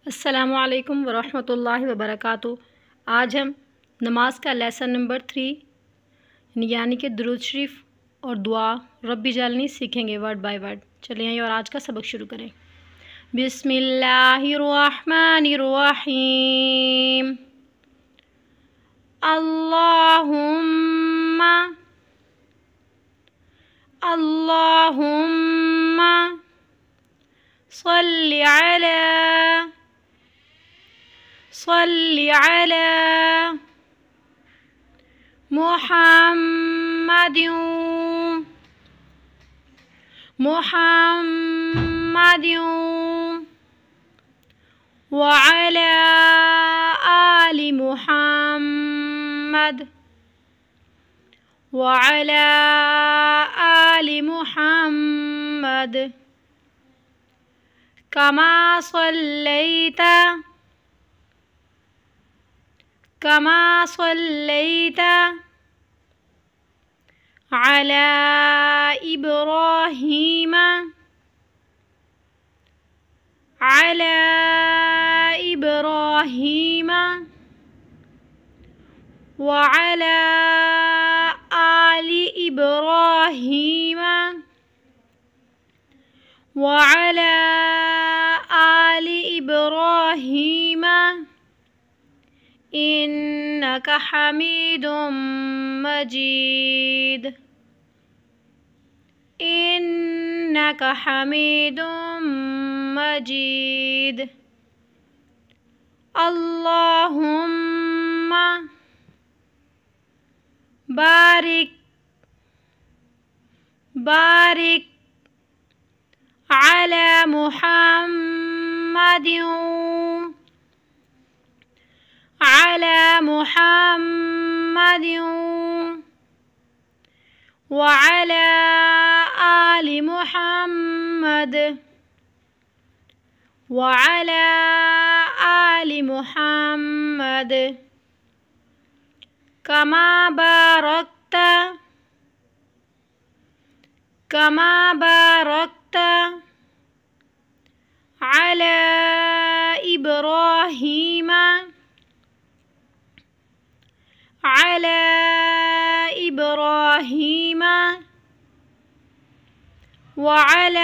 السلام علیکم ورحمۃ اللہ وبرکاتہ۔ آج ہم نماز کا لیسن نمبر 3 یعنی کہ درود شریف اور دعا رب اجعلنی سیکھیں گے ورڈ بائی ورڈ۔ چلیے اور آج کا سبق شروع کریں۔ بسم اللہ الرحمن الرحیم۔ اللہم اللہم صلی علی محمد وعلی آل محمد وعلی آل محمد کما صلیت علی ابراہیم وعلی آل ابراہیم وعلی آل ابراہیم انک حمید مجید انک حمید مجید۔ اللہم بارک علی محمد وعلی آل محمد وعلی آل محمد کما بارکت علی ابراہیم وعلی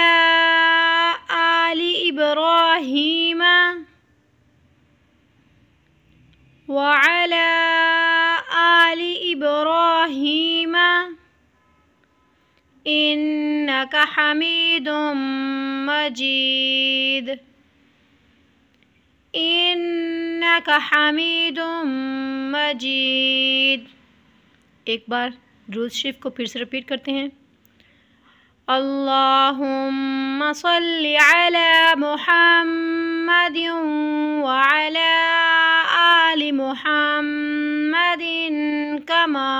آل ابراہیم وعلی آل ابراہیم انک حمید مجید انک حمید مجید۔ ایک بار درود شریف کو پھر سے رپیٹ کرتے ہیں۔ اللہم صلی علی محمد وعلی آل محمد کما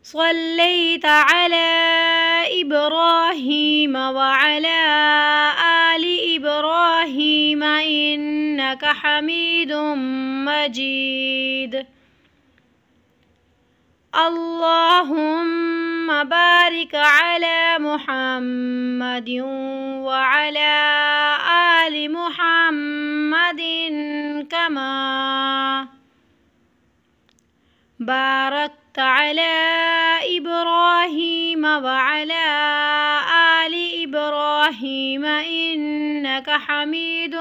صلیت علی ابراہیم وعلی آل ابراہیم انک حمید مجید۔ اللہم بارک علی محمد وعلی آل محمد کما بارکت علی ابراہیم وعلی آل ابراہیم انک حمید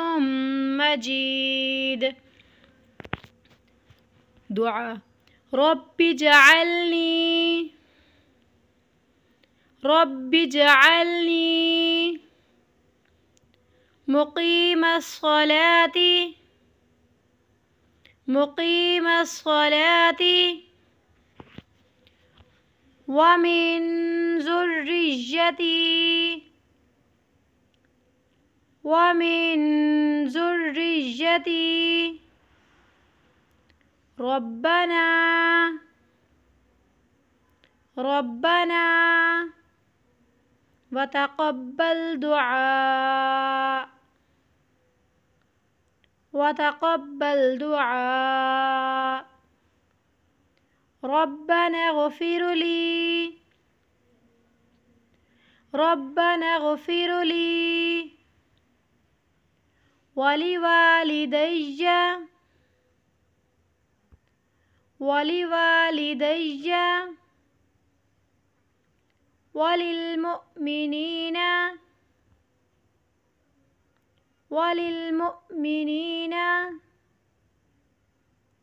مجید۔ دعا رب اجعلنی مقیم الصلاة ومن ذريتي ربنا وتقبل دعاء ربنا اغفر لي وَلِوَالِدَيَّ وَلِوَالِدَيَّ وَلِلْمُؤْمِنِينَ وَلِلْمُؤْمِنِينَ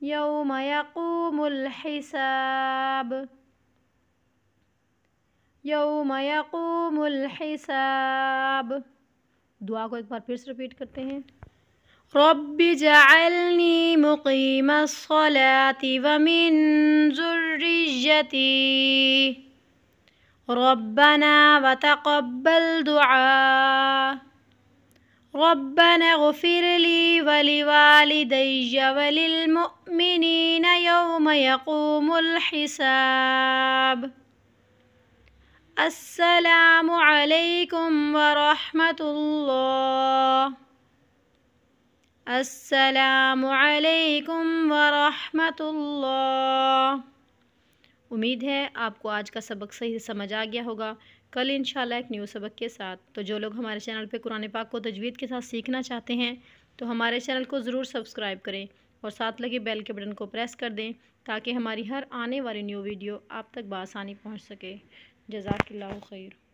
يَوْمَ يَقُومُ الْحِسَابُ يَوْمَ يَقُومُ الْحِسَابُ۔ دعا کو ایک بار پھر سے رپیٹ کرتے ہیں۔ رب اجعلنی مقیم الصلاة ومن ذریتی ربنا وتقبل دعاء ربنا اغفر لي ولوالدي وللمؤمنين يوم يقوم الحساب۔ السلام علیکم ورحمۃ اللہ۔ السلام علیکم ورحمۃ اللہ۔ امید ہے آپ کو آج کا سبق صحیح سے سمجھ آ گیا ہوگا۔ کل انشاءاللہ ایک نیو سبق کے ساتھ۔ تو جو لوگ ہمارے چینل پہ قرآن پاک کو تجوید کے ساتھ سیکھنا چاہتے ہیں تو ہمارے چینل کو ضرور سبسکرائب کریں اور ساتھ لگے بیل کے بٹن کو پریس کر دیں تاکہ ہماری ہر آنے والی نیو ویڈیو آپ تک بآسانی پہنچ سکے۔ جزاک اللہ خیر۔